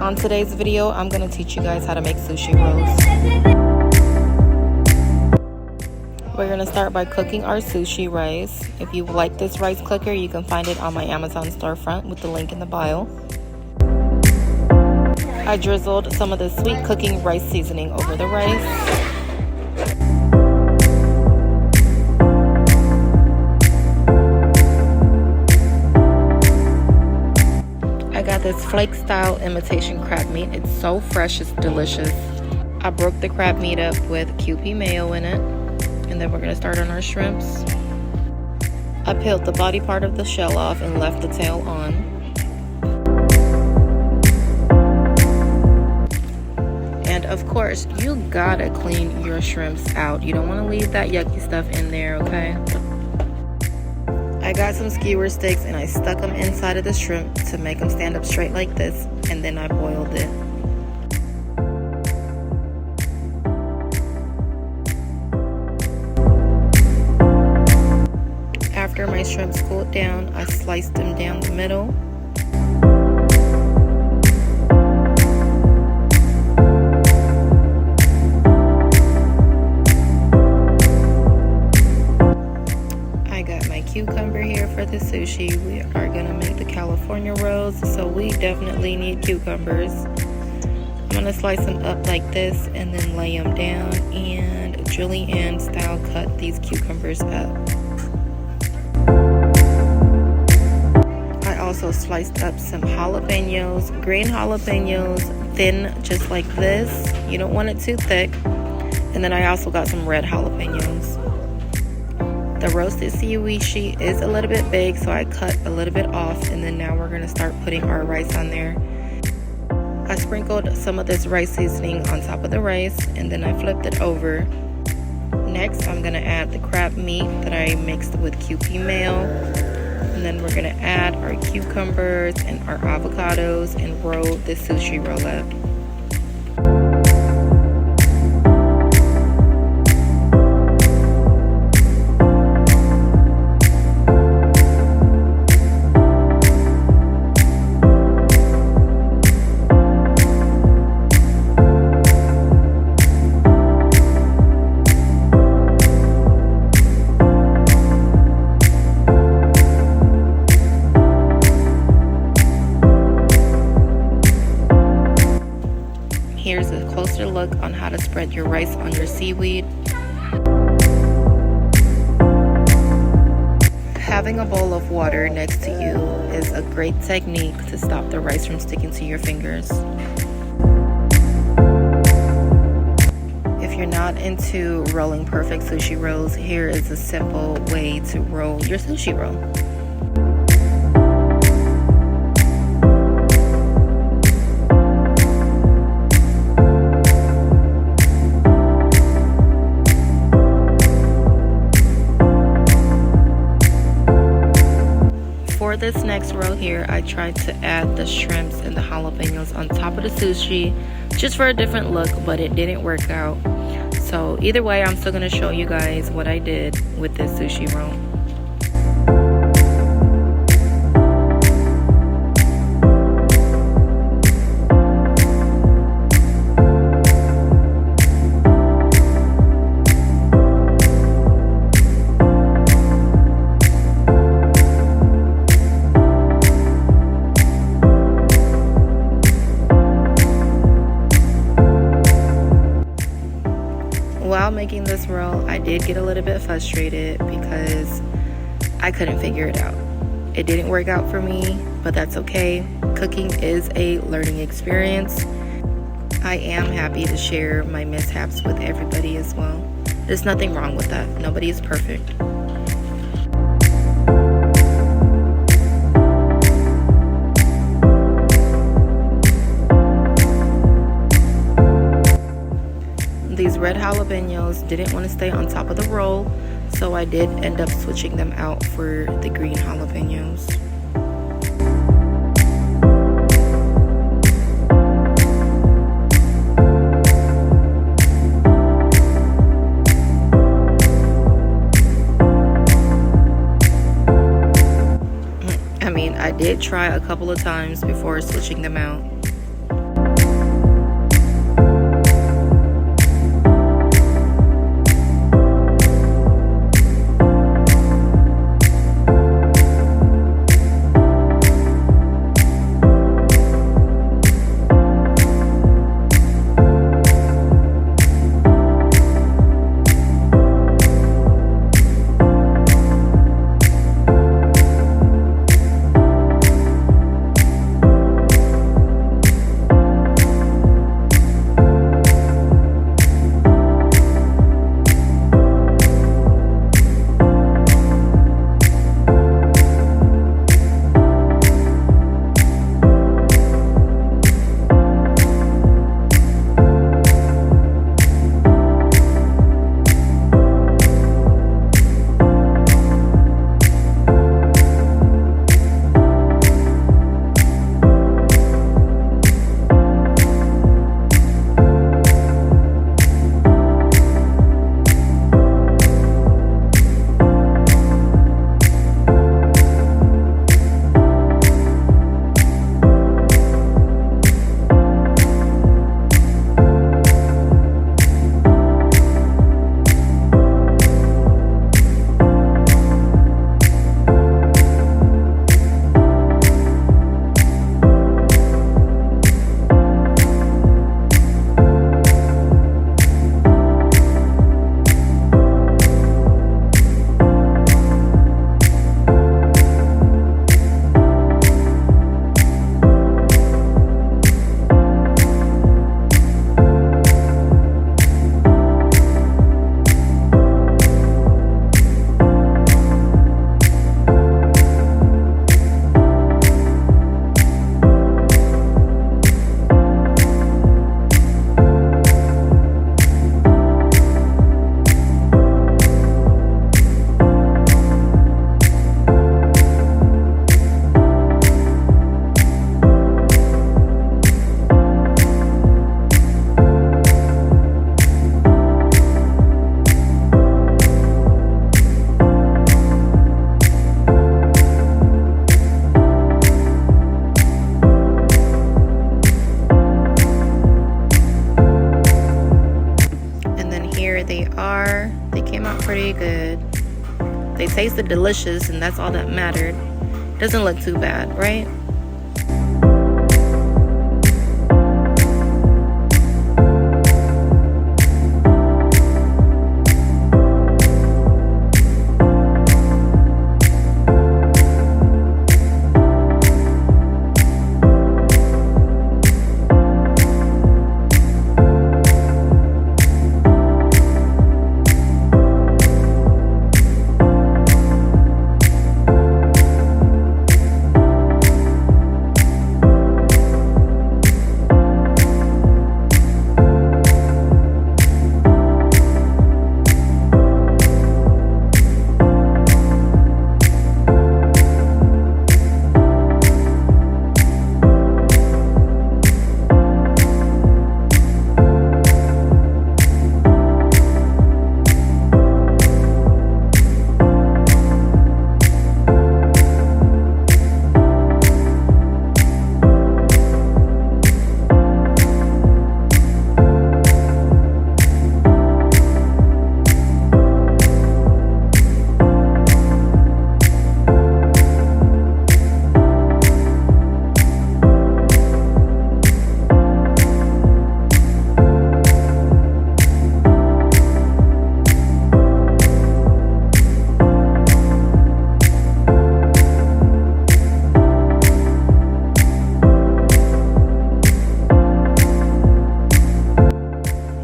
On today's video, I'm going to teach you guys how to make sushi rolls. We're going to start by cooking our sushi rice. If you like this rice cooker, you can find it on my Amazon storefront with the link in the bio. I drizzled some of the sweet cooking rice seasoning over the rice. I got this flake style imitation crab meat. It's so fresh, it's delicious. I broke the crab meat up with Kewpie mayo in it. And then we're gonna start on our shrimps. I peeled the body part of the shell off and left the tail on. And of course, you gotta clean your shrimps out. You don't wanna leave that yucky stuff in there, okay? I got some skewer sticks and I stuck them inside of the shrimp to make them stand up straight like this, and then I boiled it. After my shrimps cooled down, I sliced them down the middle. Cucumber here for the sushi. We are gonna make the California rolls, so we definitely need cucumbers. I'm gonna slice them up like this and then lay them down and julienne style cut these cucumbers up. I also sliced up some jalapenos, green jalapenos, thin just like this. You don't want it too thick. And then I also got some red jalapenos. The roasted seaweed sheet is a little bit big, so I cut a little bit off, and then now we're gonna start putting our rice on there. I sprinkled some of this rice seasoning on top of the rice, and then I flipped it over. Next, I'm gonna add the crab meat that I mixed with Kewpie mayo, and then we're gonna add our cucumbers and our avocados and roll the sushi roll up. Here's a closer look on how to spread your rice on your seaweed. Having a bowl of water next to you is a great technique to stop the rice from sticking to your fingers. If you're not into rolling perfect sushi rolls, here is a simple way to roll your sushi roll. For this next roll here, I tried to add the shrimps and the jalapenos on top of the sushi just for a different look, but it didn't work out. So either way, I'm still going to show you guys what I did with this sushi roll. While making this roll, I did get a little bit frustrated because I couldn't figure it out. It didn't work out for me, but that's okay. Cooking is a learning experience. I am happy to share my mishaps with everybody as well. There's nothing wrong with that. Nobody is perfect. These red jalapenos didn't want to stay on top of the roll, so I did end up switching them out for the green jalapenos. I did try a couple of times before switching them out. out pretty good. They tasted delicious, and that's all that mattered. Doesn't look too bad, right?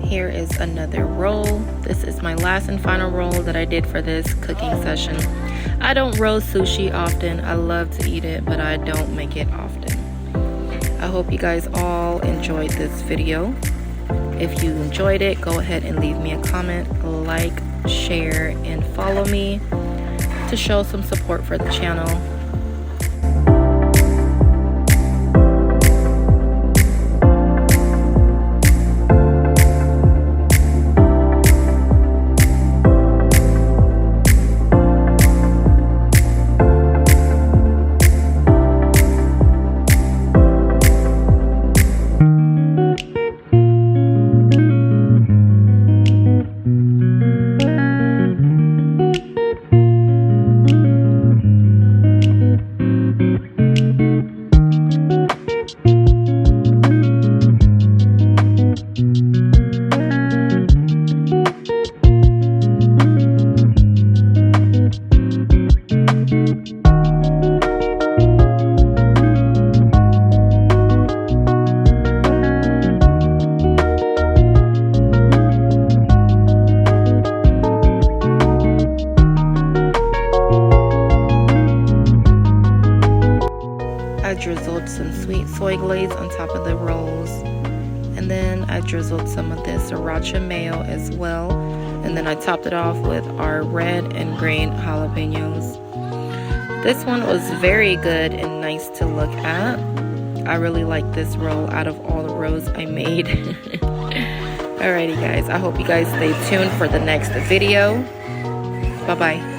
Here is another roll. This is my last and final roll that I did for this cooking session. I don't roll sushi often. I love to eat it, but I don't make it often. I hope you guys all enjoyed this video. If you enjoyed it, go ahead and leave me a comment, like, share, and follow me to show some support for the channel. I drizzled some sweet soy glaze on top of the rolls, and then I drizzled some of this sriracha mayo as well, and then I topped it off with our red and green jalapenos. This one was very good and nice to look at. I really like this roll out of all the rolls I made. Alrighty guys, I hope you guys stay tuned for the next video. Bye bye.